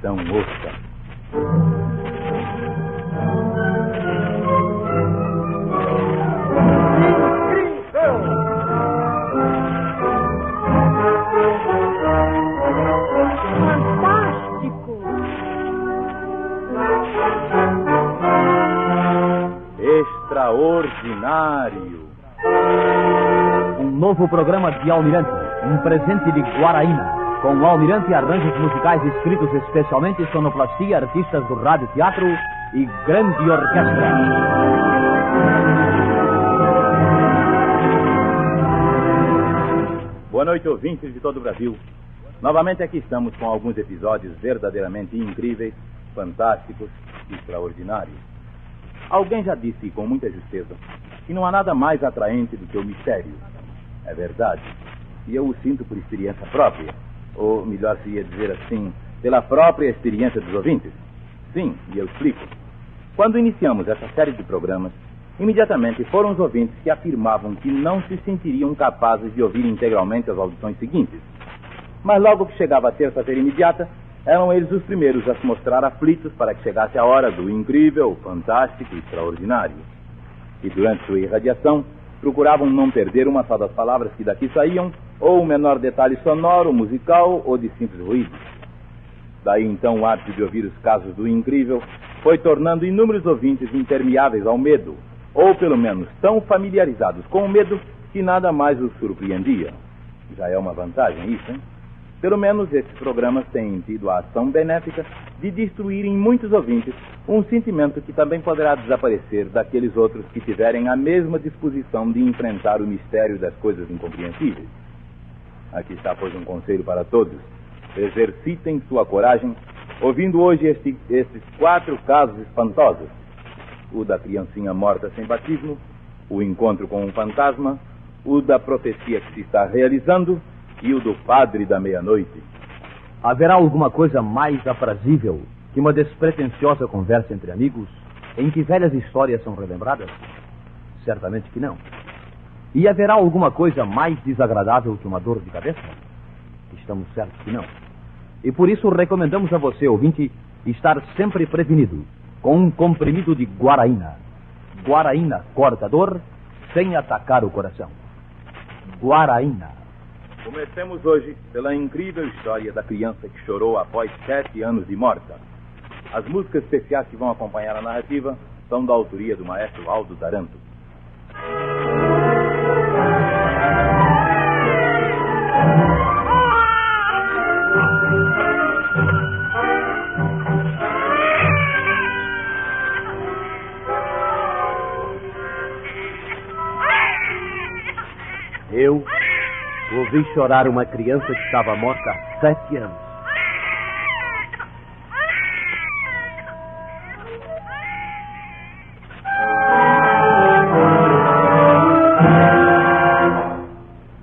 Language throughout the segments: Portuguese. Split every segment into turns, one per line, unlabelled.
Então ouça. Extraordinário.
Um novo programa de Almirante, um presente de Guaraína, com o Almirante arranjos musicais escritos especialmente, sonoplastia, artistas do rádio teatro e grande orquestra.
Boa noite, ouvintes de todo o Brasil. Novamente aqui estamos com alguns episódios verdadeiramente incríveis, fantásticos e extraordinários. Alguém já disse com muita justeza que não há nada mais atraente do que o mistério. É verdade. E eu o sinto por experiência própria. Ou, melhor se ia dizer assim, pela própria experiência dos ouvintes. Sim, e eu explico. Quando iniciamos essa série de programas, imediatamente foram os ouvintes que afirmavam que não se sentiriam capazes de ouvir integralmente as audições seguintes. Mas logo que chegava a terça-feira imediata, eram eles os primeiros a se mostrar aflitos para que chegasse a hora do incrível, fantástico e extraordinário. E durante sua irradiação, procuravam não perder uma só das palavras que daqui saíam, ou o menor detalhe sonoro, musical ou de simples ruído. Daí então o hábito de ouvir os casos do incrível foi tornando inúmeros ouvintes impermeáveis ao medo, ou pelo menos tão familiarizados com o medo que nada mais os surpreendia. Já é uma vantagem isso, hein? Pelo menos esses programas têm tido a ação benéfica de destruir em muitos ouvintes um sentimento que também poderá desaparecer daqueles outros que tiverem a mesma disposição de enfrentar o mistério das coisas incompreensíveis. Aqui está, pois, um conselho para todos. Exercitem sua coragem, ouvindo hoje estes 4 casos espantosos. O da criancinha morta sem batismo, o encontro com um fantasma, o da profecia que se está realizando e o do padre da meia-noite.
Haverá alguma coisa mais aprazível que uma despretensiosa conversa entre amigos em que velhas histórias são relembradas? Certamente que não. E haverá alguma coisa mais desagradável que uma dor de cabeça? Estamos certos que não. E por isso recomendamos a você, ouvinte, estar sempre prevenido com um comprimido de Guaraína. Guaraína corta a dor sem atacar o coração. Guaraína.
Comecemos hoje pela incrível história da criança que chorou após 7 anos de morta. As músicas especiais que vão acompanhar a narrativa são da autoria do maestro Aldo Taranto.
Eu ouvi chorar uma criança que estava morta há 7 anos.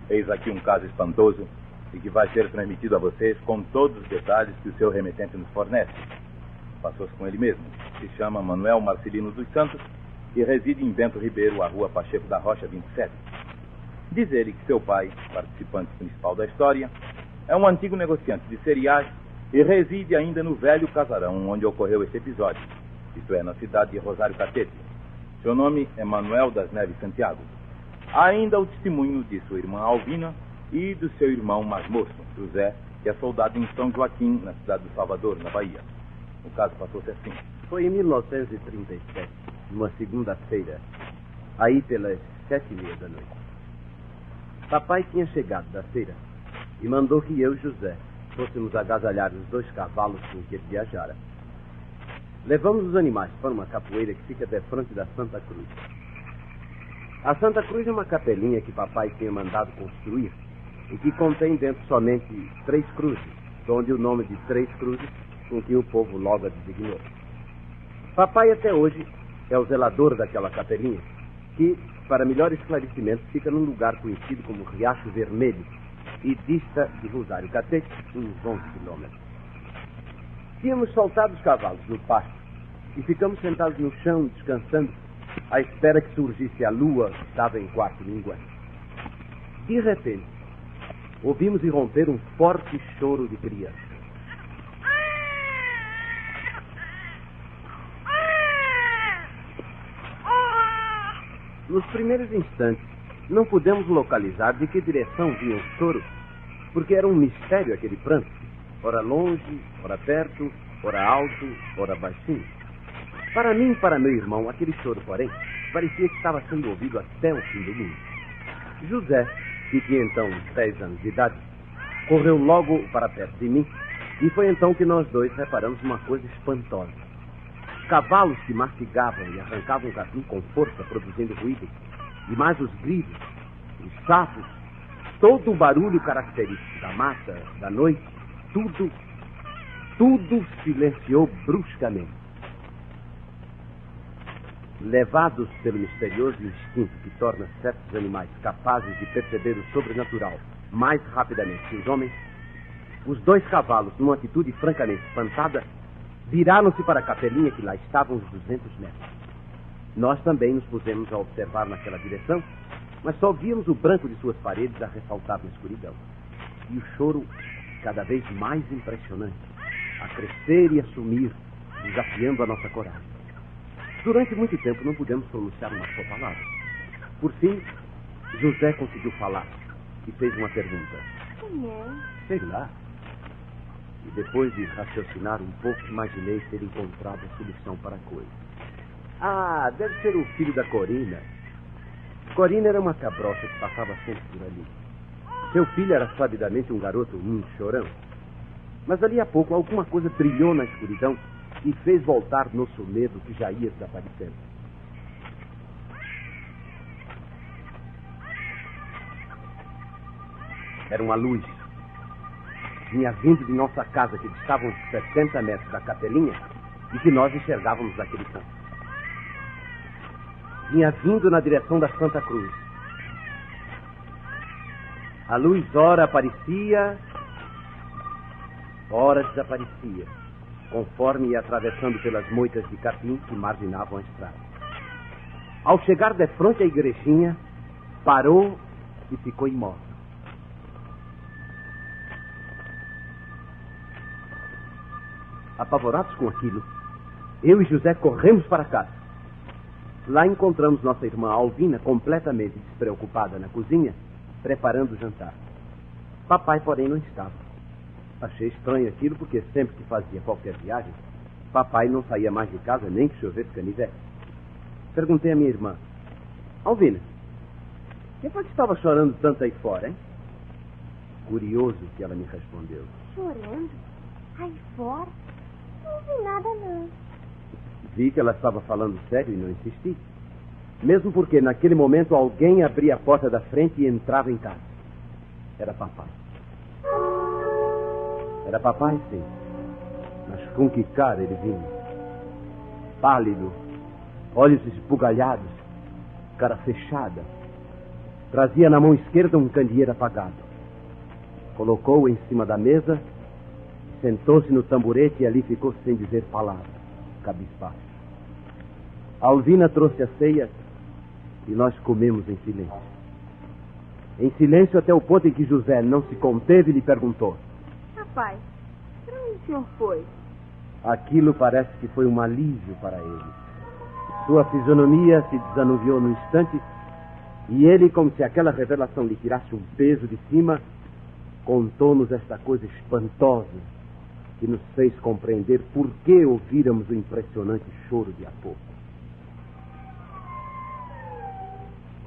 Eis aqui um caso espantoso e que vai ser transmitido a vocês com todos os detalhes que o seu remetente nos fornece. Passou-se com ele mesmo. Se chama Manuel Marcelino dos Santos e reside em Bento Ribeiro, a rua Pacheco da Rocha 27. Diz ele que seu pai, participante principal da história, é um antigo negociante de cereais e reside ainda no velho casarão onde ocorreu este episódio, isto é, na cidade de Rosário Catete. Seu nome é Manuel das Neves Santiago. Há ainda o testemunho de sua irmã Alvina e do seu irmão mais moço, José, que é soldado em São Joaquim, na cidade de Salvador, na Bahia. O caso passou-se assim.
Foi em 1937, numa segunda-feira, aí pelas 7h30 da noite. Papai tinha chegado da feira e mandou que eu e José fôssemos agasalhar os 2 cavalos com que ele viajara. Levamos os animais para uma capoeira que fica defronte da Santa Cruz. A Santa Cruz é uma capelinha que papai tinha mandado construir e que contém dentro somente 3 cruzes, onde o nome de 3 cruzes com que o povo logo a designou. Papai até hoje é o zelador daquela capelinha, que, para melhor esclarecimento, fica num lugar conhecido como Riacho Vermelho e dista de Rosário Catete uns 11 quilômetros. Tínhamos soltado os cavalos no pasto e ficamos sentados no chão descansando à espera que surgisse a lua que estava em quarto minguante. De repente, ouvimos irromper um forte choro de criança. Nos primeiros instantes, não pudemos localizar de que direção vinha o choro, porque era um mistério aquele pranto. Ora longe, ora perto, ora alto, ora baixinho. Para mim e para meu irmão, aquele choro, porém, parecia que estava sendo ouvido até o fim do mundo. José, que tinha então 10 anos de idade, correu logo para perto de mim, e foi então que nós dois reparamos uma coisa espantosa. Cavalos que mastigavam e arrancavam o capim com força, produzindo ruído, e mais os gritos, os sapos, todo o barulho característico da mata, da noite, tudo silenciou bruscamente. Levados pelo misterioso instinto que torna certos animais capazes de perceber o sobrenatural mais rapidamente que os homens, os 2 cavalos, numa atitude francamente espantada, viraram-se para a capelinha que lá estava uns 200 metros. Nós também nos pusemos a observar naquela direção, mas só víamos o branco de suas paredes a ressaltar na escuridão. E o choro cada vez mais impressionante, a crescer e a sumir, desafiando a nossa coragem. Durante muito tempo não pudemos pronunciar uma só palavra. Por fim, José conseguiu falar e fez uma pergunta.
Quem é?
Sei lá. E depois de raciocinar um pouco, imaginei ter encontrado a solução para a coisa. Ah, deve ser o filho da Corina. Corina era uma cabrocha que passava sempre por ali. Seu filho era sabidamente um garoto, chorão. Mas ali a pouco alguma coisa brilhou na escuridão e fez voltar nosso medo que já ia desaparecendo. Era uma luz. Vinha vindo de nossa casa, que estava a uns 60 metros da capelinha e que nós enxergávamos daquele canto. Vinha vindo na direção da Santa Cruz. A luz ora aparecia, ora desaparecia, conforme ia atravessando pelas moitas de capim que marginavam a estrada. Ao chegar de frente à igrejinha, parou e ficou imóvel. Apavorados com aquilo, eu e José corremos para casa. Lá encontramos nossa irmã Alvina completamente despreocupada na cozinha, preparando o jantar. Papai, porém, não estava. Achei estranho aquilo, porque sempre que fazia qualquer viagem, papai não saía mais de casa nem que chovesse canivete. Perguntei à minha irmã: Alvina, quem foi que estava chorando tanto aí fora, hein? Curioso que ela me respondeu:
Chorando? Aí fora? Não vi nada, não.
Vi que ela estava falando sério e não insisti. Mesmo porque naquele momento alguém abria a porta da frente e entrava em casa. Era papai. Era papai, sim. Mas com que cara ele vinha? Pálido, olhos esbugalhados, cara fechada. Trazia na mão esquerda um candeeiro apagado. Colocou-o em cima da mesa, sentou-se no tamborete e ali ficou sem dizer palavra, cabisbaixo. A Alvina trouxe a ceia e nós comemos em silêncio. Em silêncio até o ponto em que José não se conteve e lhe perguntou:
Papai, para onde o senhor foi?
Aquilo parece que foi um alívio para ele. Sua fisionomia se desanuviou num instante e ele, como se aquela revelação lhe tirasse um peso de cima, contou-nos esta coisa espantosa que nos fez compreender por que ouvíramos o impressionante choro de há pouco.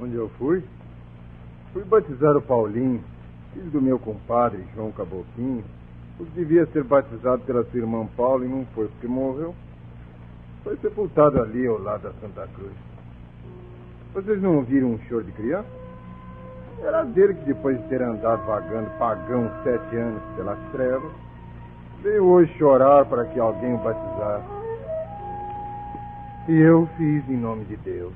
Onde eu fui? Fui batizar o Paulinho, filho do meu compadre João Caboquinho, porque devia ser batizado pela sua irmã Paula e não foi porque morreu. Foi sepultado ali ao lado da Santa Cruz. Vocês não ouviram um choro de criança? Era dele que, depois de ter andado vagando pagão 7 anos pelas trevas, veio hoje chorar para que alguém o batizasse. E eu fiz em nome de Deus.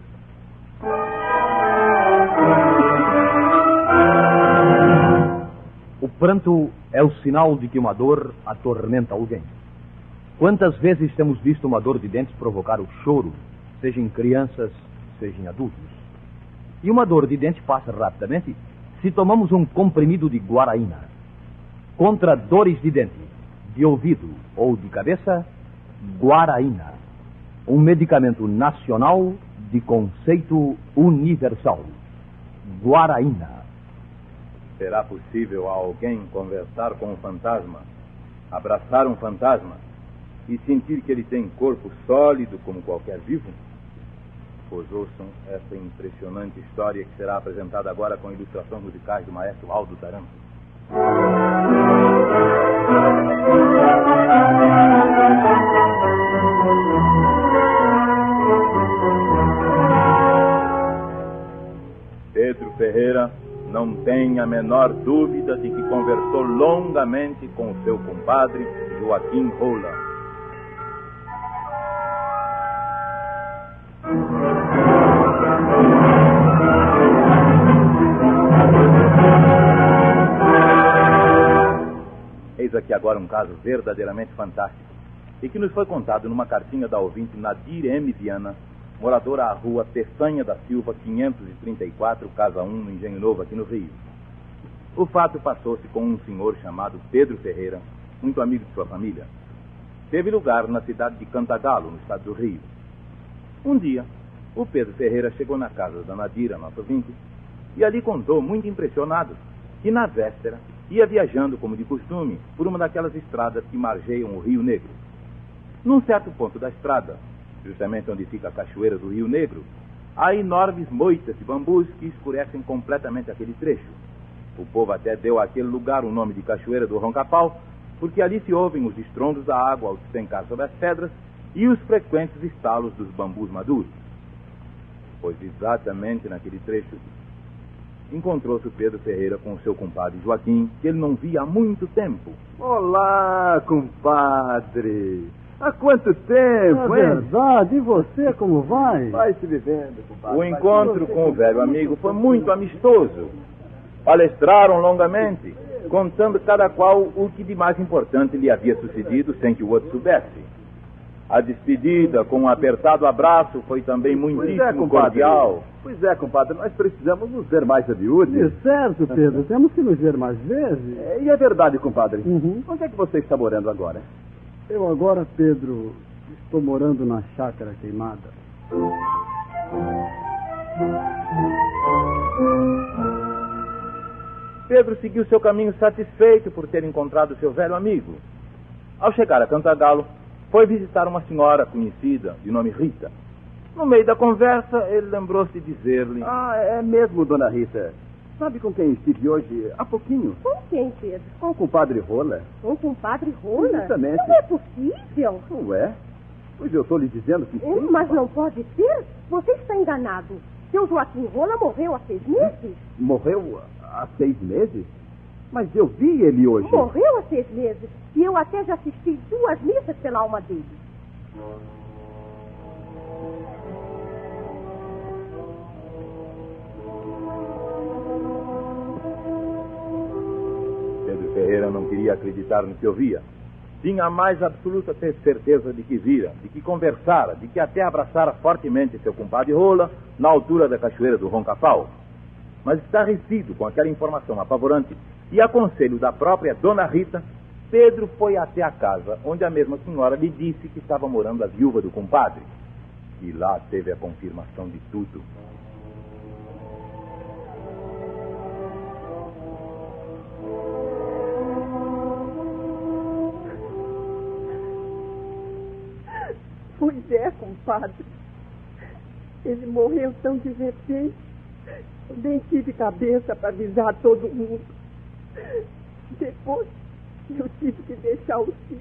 O pranto é o sinal de que uma dor atormenta alguém. Quantas vezes temos visto uma dor de dentes provocar o choro, seja em crianças, seja em adultos? E uma dor de dente passa rapidamente se tomamos um comprimido de guaraína. Contra dores de dente, de ouvido ou de cabeça, guaraína. Um medicamento nacional de conceito universal. Guaraína.
Será possível a alguém conversar com um fantasma, abraçar um fantasma e sentir que ele tem corpo sólido como qualquer vivo? Pois ouçam essa impressionante história que será apresentada agora com ilustrações musicais do maestro Aldo Taranto. Pedro Ferreira não tem a menor dúvida de que conversou longamente com o seu compadre Joaquim Rola. Eis aqui agora um caso verdadeiramente fantástico e que nos foi contado numa cartinha da ouvinte Nadir M. Viana, moradora à rua Peçanha da Silva, 534, Casa 1, no Engenho Novo, aqui no Rio. O fato passou-se com um senhor chamado Pedro Ferreira, muito amigo de sua família. Teve lugar na cidade de Cantagalo, no estado do Rio. Um dia, o Pedro Ferreira chegou na casa da Nadira, nossa ouvinte, e ali contou, muito impressionado, que na véspera ia viajando, como de costume, por uma daquelas estradas que margeiam o Rio Negro. Num certo ponto da estrada, justamente onde fica a cachoeira do Rio Negro, há enormes moitas de bambus que escurecem completamente aquele trecho. O povo até deu àquele lugar o nome de Cachoeira do Roncapau, porque ali se ouvem os estrondos da água ao despencar sobre as pedras e os frequentes estalos dos bambus maduros. Pois exatamente naquele trecho encontrou-se o Pedro Ferreira com o seu compadre Joaquim, que ele não via há muito tempo.
Olá, compadre! Há quanto tempo,
É verdade, e você como vai?
Vai se vivendo, compadre.
O encontro com o velho amigo foi muito amistoso. Palestraram longamente, contando cada qual o que de mais importante lhe havia sucedido sem que o outro soubesse. A despedida com um apertado abraço foi também muitíssimo cordial.
Pois é, compadre, nós precisamos nos ver mais a miúde.
É certo, Pedro, temos que nos ver mais vezes.
E é verdade, compadre.
Uhum.
Onde é que você está morando agora?
Eu agora, Pedro, estou morando na Chácara Queimada.
Pedro seguiu seu caminho satisfeito por ter encontrado seu velho amigo. Ao chegar a Cantagalo, foi visitar uma senhora conhecida, de nome Rita. No meio da conversa, ele lembrou-se de dizer-lhe...
Ah, é mesmo, dona Rita. Sabe com quem estive hoje há pouquinho?
Com quem, Pedro?
Com o compadre Rola.
Com o compadre Rola?
Justamente.
Não é possível.
Não é? Pois eu estou lhe dizendo que sim.
Mas não pode ser. Você está enganado. Seu Joaquim Rola morreu há 6 meses.
Morreu há 6 meses? Mas eu vi ele hoje.
Morreu há 6 meses. E eu até já assisti 2 missas pela alma dele.
Pedro Ferreira não queria acreditar no que ouvia. Tinha a mais absoluta certeza de que vira, de que conversara, de que até abraçara fortemente seu compadre Rola na altura da cachoeira do Roncapau. Mas estarrecido com aquela informação apavorante e a conselho da própria dona Rita, Pedro foi até a casa onde a mesma senhora lhe disse que estava morando a viúva do compadre. E lá teve a confirmação de tudo.
Pois é, compadre. Ele morreu tão de repente. Eu nem tive cabeça para avisar todo mundo. Depois, eu tive que deixar o sítio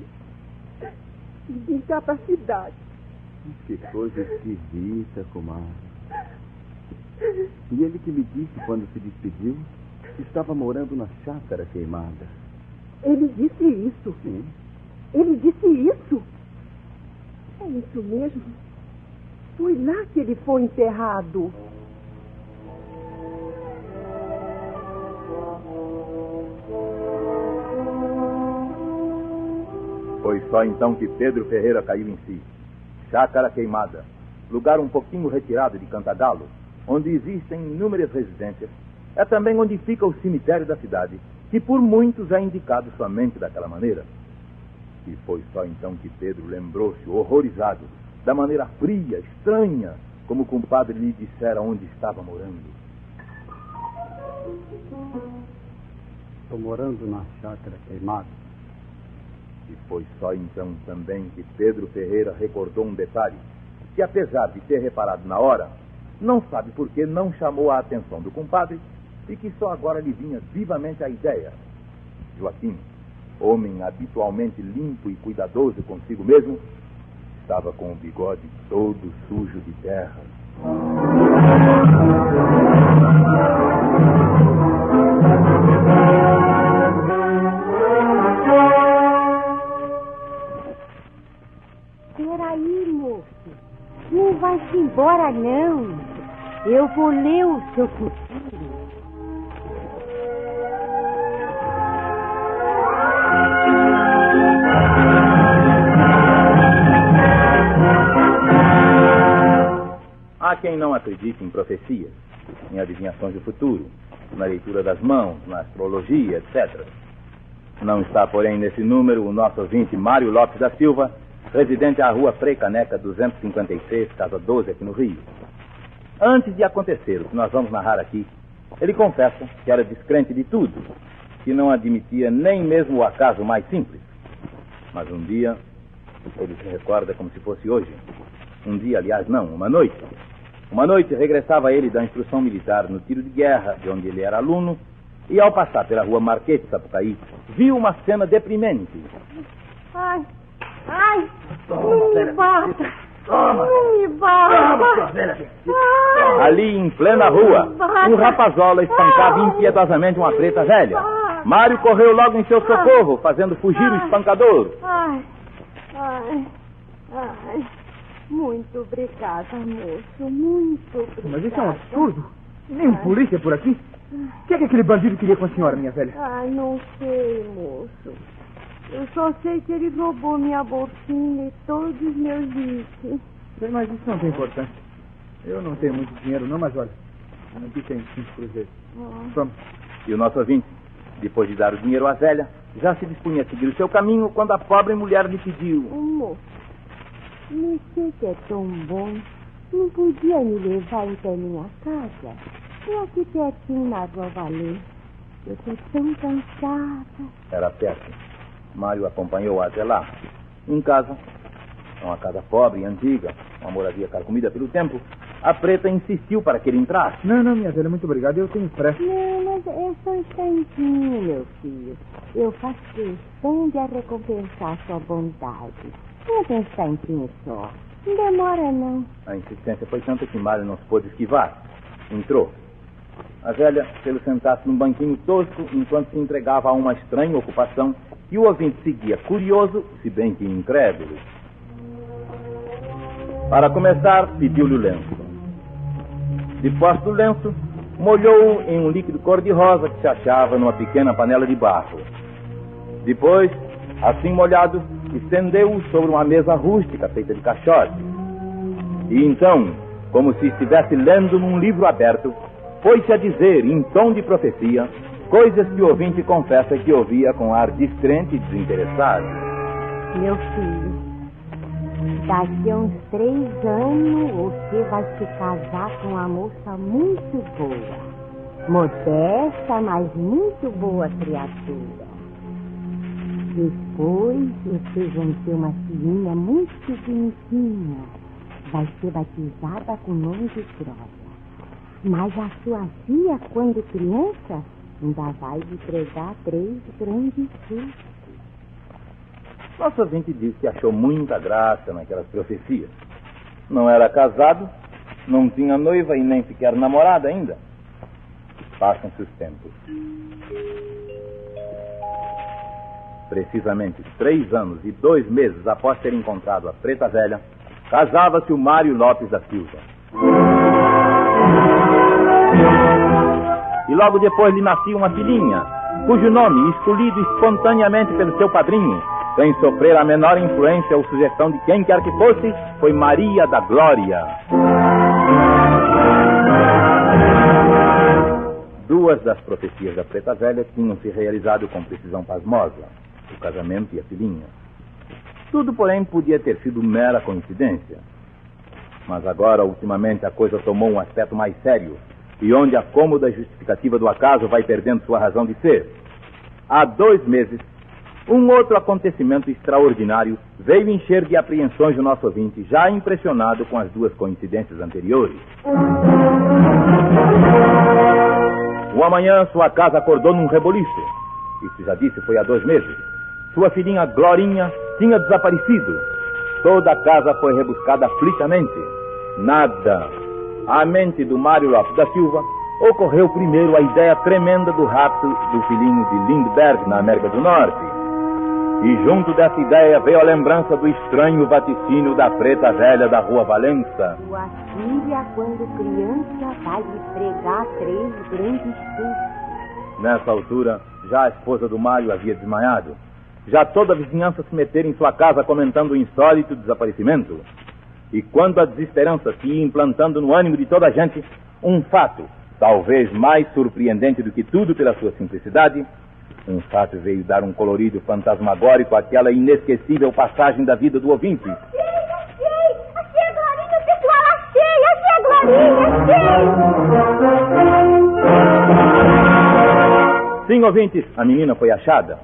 e vir cá para a cidade.
Que coisa esquisita, comadre. E ele que me disse quando se despediu que estava morando na Chácara Queimada.
Ele disse isso?
Sim.
Ele disse isso? É isso mesmo. Foi lá que ele foi enterrado.
Foi só então que Pedro Ferreira caiu em si. Chácara Queimada, lugar um pouquinho retirado de Cantagalo, onde existem inúmeras residências, é também onde fica o cemitério da cidade, que por muitos é indicado somente daquela maneira. E foi só então que Pedro lembrou-se, horrorizado, da maneira fria, estranha, como o compadre lhe dissera onde estava morando.
Estou morando na chácara Queimada.
E foi só então também que Pedro Ferreira recordou um detalhe que, apesar de ter reparado na hora, não sabe por que não chamou a atenção do compadre e que só agora lhe vinha vivamente a ideia. Joaquim, homem habitualmente limpo e cuidadoso consigo mesmo, estava com o bigode todo sujo de terra.
Peraí, moço. Não vai-se embora, não. Eu vou ler o seu futuro.
Há quem não acredite em profecias, em adivinhações do futuro, na leitura das mãos, na astrologia, etc. Não está, porém, nesse número o nosso ouvinte Mário Lopes da Silva, residente à rua Frei Caneca 256, casa 12, aqui no Rio. Antes de acontecer o que nós vamos narrar aqui, ele confessa que era descrente de tudo, que não admitia nem mesmo o acaso mais simples. Mas um dia, ele se recorda como se fosse hoje. Um dia, aliás, não, uma noite. Uma noite regressava ele da instrução militar no tiro de guerra, de onde ele era aluno, e ao passar pela rua Marquês de Sapucaí, viu uma cena deprimente.
Ai, não me bata. Não me bata.
Ali, em plena rua, um rapazola espancava impiedosamente uma preta velha. Mário correu logo em seu socorro, fazendo fugir o espancador.
Ai. Muito obrigada, moço. Muito obrigada.
Mas isso é um absurdo. Nem polícia por aqui. O que é que aquele bandido queria com a senhora, minha velha?
Ai, não sei, moço. Eu só sei que ele roubou minha bolsinha e todos os meus itens.
Mas isso não tem importância. Eu não tenho muito dinheiro, não, mas olha. Aqui tem 5 cruzeiros. Toma.
E o nosso ouvinte, depois de dar o dinheiro à velha, já se dispunha a seguir o seu caminho quando a pobre mulher lhe pediu:
moço, você que é tão bom, não podia me levar até minha casa? Eu aqui pertinho na Rua Valer. Eu estou tão cansada.
Era perto. Mário acompanhou-a até lá. Em casa, uma casa pobre e antiga, uma moradia carcomida pelo tempo, a preta insistiu para que ele entrasse.
Não, minha velha, muito obrigado, eu tenho pressa.
Não, mas é só um instantinho, meu filho. Eu faço questão de recompensar sua bondade. Não tem um instantinho só. Não demora, não.
A insistência foi tanta que Mário não se pôde esquivar. Entrou. A velha fez-o sentar-se num banquinho tosco enquanto se entregava a uma estranha ocupação e o ouvinte seguia curioso, se bem que incrédulo. Para começar, pediu-lhe o lenço. Depois do lenço, molhou-o em um líquido cor-de-rosa que se achava numa pequena panela de barro. Depois, assim molhado, estendeu-o sobre uma mesa rústica feita de caixote. E então, como se estivesse lendo num livro aberto, foi-se a dizer, em tom de profecia, coisas que o ouvinte confessa que ouvia com ar descrente e desinteressado.
Meu filho, daqui a uns 3 anos você vai se casar com uma moça muito boa. Modesta, mas muito boa criatura. Depois vocês vão ter uma filhinha muito bonitinha. Vai ser batizada com o nome de Glória. Mas a sua filha, quando criança, ainda vai lhe pregar 3 grandes filhos.
Nosso ouvinte disse que achou muita graça naquelas profecias. Não era casado, não tinha noiva e nem sequer namorada ainda. Passam-se os tempos. Precisamente 3 anos e 2 meses após ter encontrado a preta velha, casava-se o Mário Lopes da Silva. E logo depois lhe nascia uma filhinha, cujo nome, escolhido espontaneamente pelo seu padrinho, sem sofrer a menor influência ou sugestão de quem quer que fosse, foi Maria da Glória. 2 das profecias da preta velha tinham se realizado com precisão pasmosa: o casamento e a filhinha. Tudo, porém, podia ter sido mera coincidência. Mas agora, ultimamente, a coisa tomou um aspecto mais sério, e onde a cômoda justificativa do acaso vai perdendo sua razão de ser. Há 2 meses, um outro acontecimento extraordinário veio encher de apreensões o nosso ouvinte, já impressionado com as 2 coincidências anteriores. Uma manhã, sua casa acordou num reboliço. Isso já disse, foi há 2 meses. Sua filhinha Glorinha tinha desaparecido. Toda a casa foi rebuscada aflitamente. Nada. À mente do Mário Lopes da Silva ocorreu primeiro a ideia tremenda do rapto do filhinho de Lindbergh, na América do Norte. E junto dessa ideia veio a lembrança do estranho vaticínio da preta velha da Rua Valença.
Sua filha, quando criança, vai lhe pregar 3 grandes sustos.
Nessa altura, já a esposa do Mário havia desmaiado. Já toda a vizinhança se metera em sua casa comentando o insólito desaparecimento. E quando a desesperança se ia implantando no ânimo de toda a gente, um fato, talvez mais surpreendente do que tudo pela sua simplicidade, um fato veio dar um colorido fantasmagórico àquela inesquecível passagem da vida do ouvinte.
Achei a Glorinha, pessoal, achei a Glorinha.
Sim, ouvintes, a menina foi achada.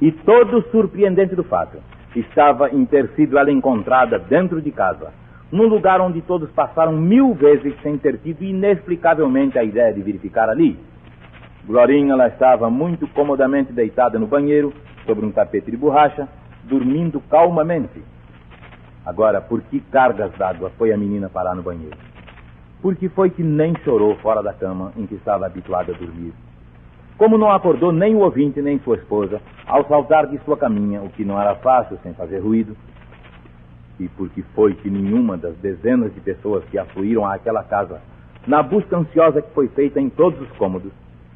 E todo surpreendente do fato estava em ter sido ela encontrada dentro de casa, num lugar onde todos passaram 1000 vezes sem ter tido inexplicavelmente a ideia de verificar ali. Glorinha, ela estava muito comodamente deitada no banheiro, sobre um tapete de borracha, dormindo calmamente. Agora, por que cargas d'água foi a menina parar no banheiro? Por que foi que nem chorou fora da cama em que estava habituada a dormir? Como não acordou nem o ouvinte nem sua esposa ao saltar de sua caminha, o que não era fácil sem fazer ruído? E por que foi que nenhuma das dezenas de pessoas que afluíram àquela casa, na busca ansiosa que foi feita em todos os cômodos,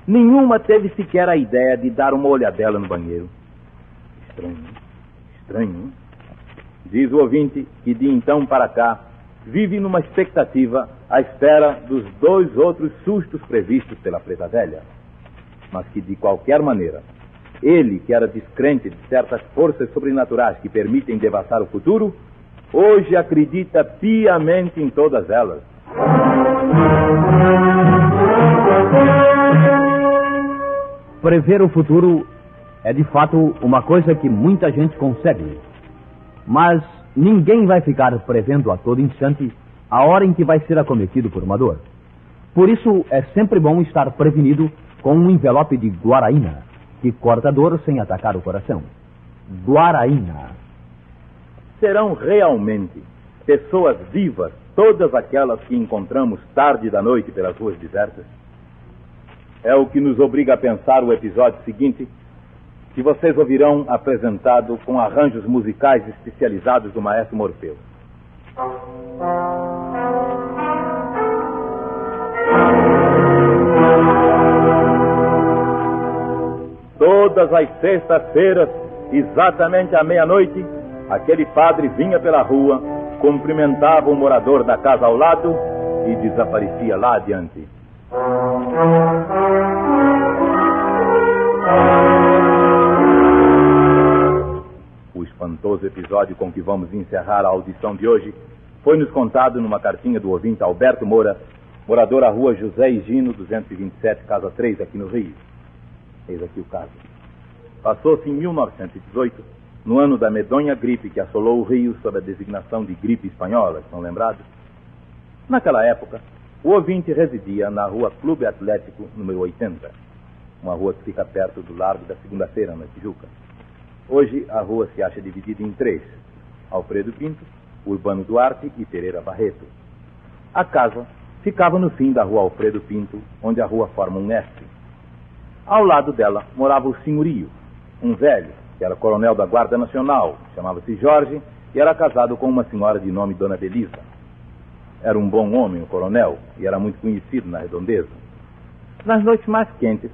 nenhuma teve sequer a ideia de dar uma olhadela no banheiro? Estranho, estranho. Diz o ouvinte que de então para cá vive numa expectativa à espera dos 2 outros sustos previstos pela preta velha. Mas que de qualquer maneira, ele, que era descrente de certas forças sobrenaturais que permitem devassar o futuro, hoje acredita piamente em todas elas.
Prever o futuro é de fato uma coisa que muita gente consegue. Mas ninguém vai ficar prevendo a todo instante a hora em que vai ser acometido por uma dor. Por isso é sempre bom estar prevenido com um envelope de guaraína, que corta a dor sem atacar o coração. Guaraína.
Serão realmente pessoas vivas todas aquelas que encontramos tarde da noite pelas ruas desertas? É o que nos obriga a pensar o episódio seguinte, que vocês ouvirão apresentado com arranjos musicais especializados do maestro Morfeu. Todas as sextas-feiras, exatamente à meia-noite, aquele padre vinha pela rua, cumprimentava o morador da casa ao lado e desaparecia lá adiante. O espantoso episódio com que vamos encerrar a audição de hoje foi nos contado numa cartinha do ouvinte Alberto Moura, morador à rua José Higino, 227, casa 3, aqui no Rio. Eis aqui o caso. Passou-se em 1918, no ano da medonha gripe que assolou o Rio sob a designação de gripe espanhola, estão lembrados? Naquela época, o ouvinte residia na rua Clube Atlético, número 80, uma rua que fica perto do Largo da Segunda-feira, na Tijuca. Hoje, a rua se acha dividida em 3, Alfredo Pinto, Urbano Duarte e Pereira Barreto. A casa ficava no fim da rua Alfredo Pinto, onde a rua forma um S. Ao lado dela morava o senhorio, um velho, que era coronel da Guarda Nacional, chamava-se Jorge, e era casado com uma senhora de nome Dona Belisa. Era um bom homem, o coronel, e era muito conhecido na redondeza. Nas noites mais quentes,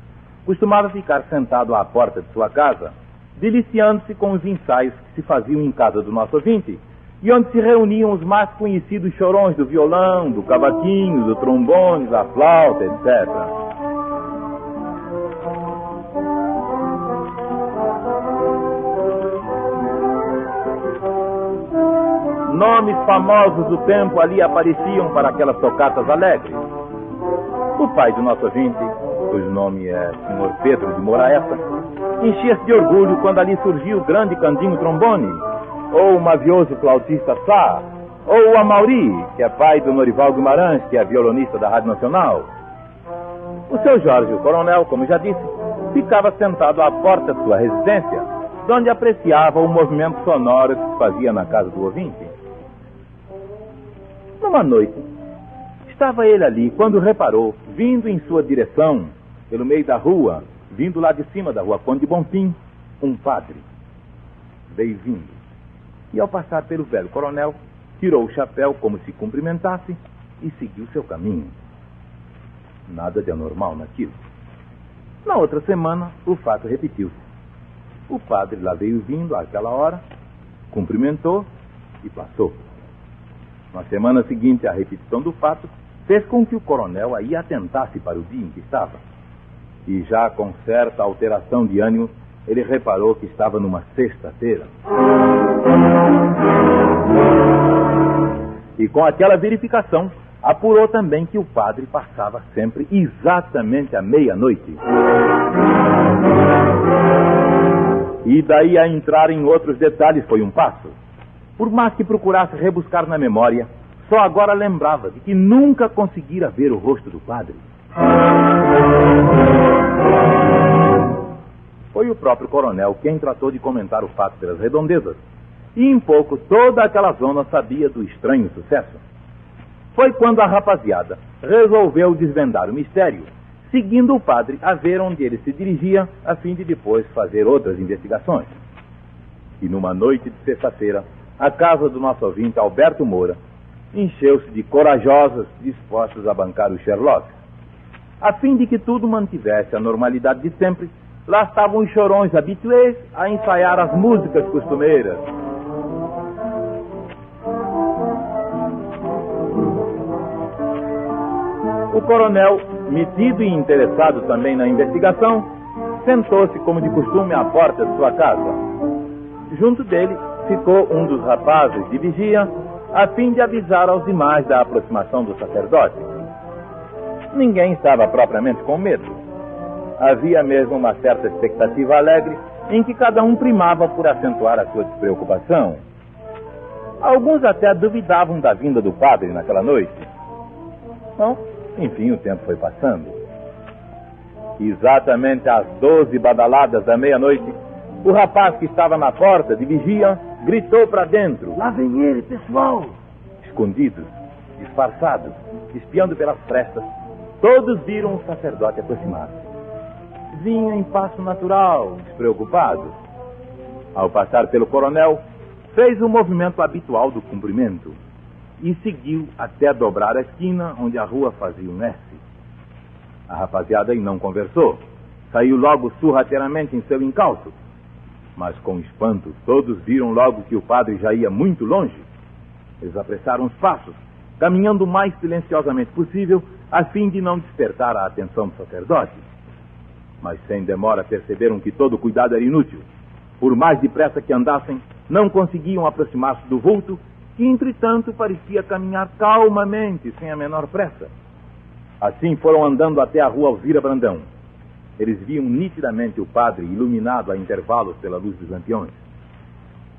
costumava ficar sentado à porta de sua casa, deliciando-se com os ensaios que se faziam em casa do nosso ouvinte, e onde se reuniam os mais conhecidos chorões do violão, do cavaquinho, do trombone, da flauta, etc. nomes famosos do tempo ali apareciam para aquelas tocatas alegres. O pai do nosso ouvinte, cujo nome é Sr. Pedro de Moraessa, enchia-se de orgulho quando ali surgiu o grande Candinho Trombone, ou o mavioso flautista Sá, ou o Amauri, que é pai do Norival Guimarães, que é violonista da Rádio Nacional. O seu Jorge, o coronel, como já disse, ficava sentado à porta de sua residência, onde apreciava o movimento sonoro que se fazia na casa do ouvinte. Numa noite, estava ele ali quando reparou, vindo em sua direção, pelo meio da rua, vindo lá de cima da rua Conde Bonfim, um padre. Veio vindo. E ao passar pelo velho coronel, tirou o chapéu como se cumprimentasse e seguiu seu caminho. Nada de anormal naquilo. Na outra semana, o fato repetiu-se. O padre lá veio vindo àquela hora, cumprimentou e passou. Na semana seguinte, a repetição do fato fez com que o coronel aí atentasse para o dia em que estava. E já com certa alteração de ânimo, ele reparou que estava numa sexta-feira. E com aquela verificação, apurou também que o padre passava sempre exatamente à meia-noite. E daí a entrar em outros detalhes foi um passo. Por mais que procurasse rebuscar na memória, só agora lembrava de que nunca conseguira ver o rosto do padre. Foi o próprio coronel quem tratou de comentar o fato pelas redondezas. E em pouco toda aquela zona sabia do estranho sucesso. Foi quando a rapaziada resolveu desvendar o mistério, seguindo o padre a ver onde ele se dirigia, a fim de depois fazer outras investigações. E numa noite de sexta-feira, a casa do nosso ouvinte Alberto Moura encheu-se de corajosos dispostos a bancar o Sherlock. A fim de que tudo mantivesse a normalidade de sempre, lá estavam os chorões habituês a ensaiar as músicas costumeiras. O coronel, metido e interessado também na investigação, sentou-se como de costume à porta de sua casa. Junto dele ficou um dos rapazes de vigia, a fim de avisar aos demais da aproximação do sacerdote. Ninguém estava propriamente com medo. Havia mesmo uma certa expectativa alegre, em que cada um primava por acentuar a sua despreocupação. Alguns até duvidavam da vinda do padre naquela noite. Bom, enfim, o tempo foi passando. Exatamente às 12 badaladas da meia-noite, o rapaz que estava na porta de vigia gritou para dentro:
"Lá vem ele, pessoal!"
Escondidos, disfarçados, espiando pelas frestas, todos viram o sacerdote aproximar-se. Vinha em passo natural, despreocupado. Ao passar pelo coronel, fez o movimento habitual do cumprimento e seguiu até dobrar a esquina onde a rua fazia um S. A rapaziada aí não conversou. Saiu logo sorrateiramente em seu encalço. Mas com espanto, todos viram logo que o padre já ia muito longe. Eles apressaram os passos, caminhando o mais silenciosamente possível, a fim de não despertar a atenção do sacerdote. Mas sem demora perceberam que todo cuidado era inútil. Por mais depressa que andassem, não conseguiam aproximar-se do vulto, que entretanto parecia caminhar calmamente, sem a menor pressa. Assim foram andando até a rua Alzira Brandão. Eles viam nitidamente o padre iluminado a intervalos pela luz dos lampiões.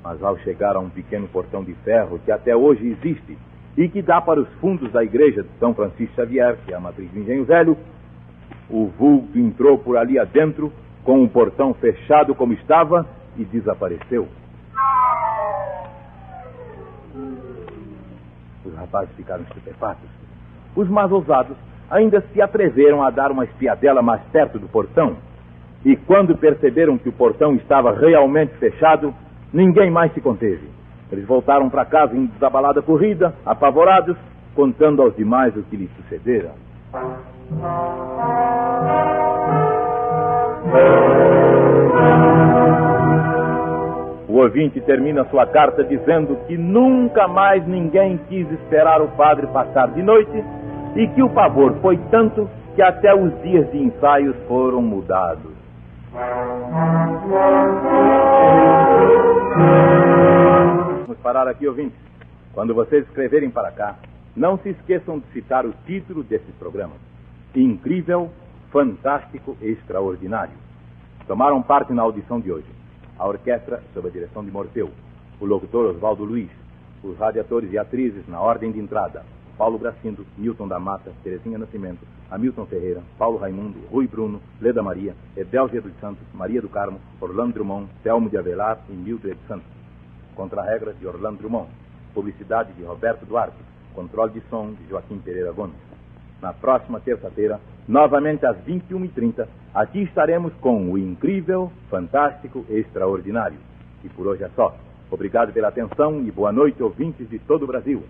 Mas ao chegar a um pequeno portão de ferro que até hoje existe e que dá para os fundos da igreja de São Francisco Xavier, que é a matriz do Engenho Velho, o vulto entrou por ali adentro, com o portão fechado como estava, e desapareceu. Os rapazes ficaram estupefatos. Os mais ousados ainda se atreveram a dar uma espiadela mais perto do portão. E quando perceberam que o portão estava realmente fechado, ninguém mais se conteve. Eles voltaram para casa em desabalada corrida, apavorados, contando aos demais o que lhes sucedera. O ouvinte termina sua carta dizendo que nunca mais ninguém quis esperar o padre passar de noite e que o pavor foi tanto que até os dias de ensaios foram mudados. Vamos parar aqui, ouvinte. Quando vocês escreverem para cá, não se esqueçam de citar o título desses programas: Incrível, Fantástico e Extraordinário. Tomaram parte na audição de hoje a orquestra sob a direção de Morfeu, o locutor Oswaldo Luiz, os radiatores e atrizes na ordem de entrada: Paulo Gracindo, Milton da Mata, Terezinha Nascimento, Hamilton Ferreira, Paulo Raimundo, Rui Bruno, Leda Maria, Edelgia dos Santos, Maria do Carmo, Orlando Drummond, Telmo de Avelar e Mildred Santos. Contra-regra de Orlando Drummond. Publicidade de Roberto Duarte. Controle de som de Joaquim Pereira Gomes. Na próxima terça-feira, novamente às 21h30, aqui estaremos com o Incrível, Fantástico e Extraordinário. E por hoje é só. Obrigado pela atenção e boa noite, ouvintes de todo o Brasil.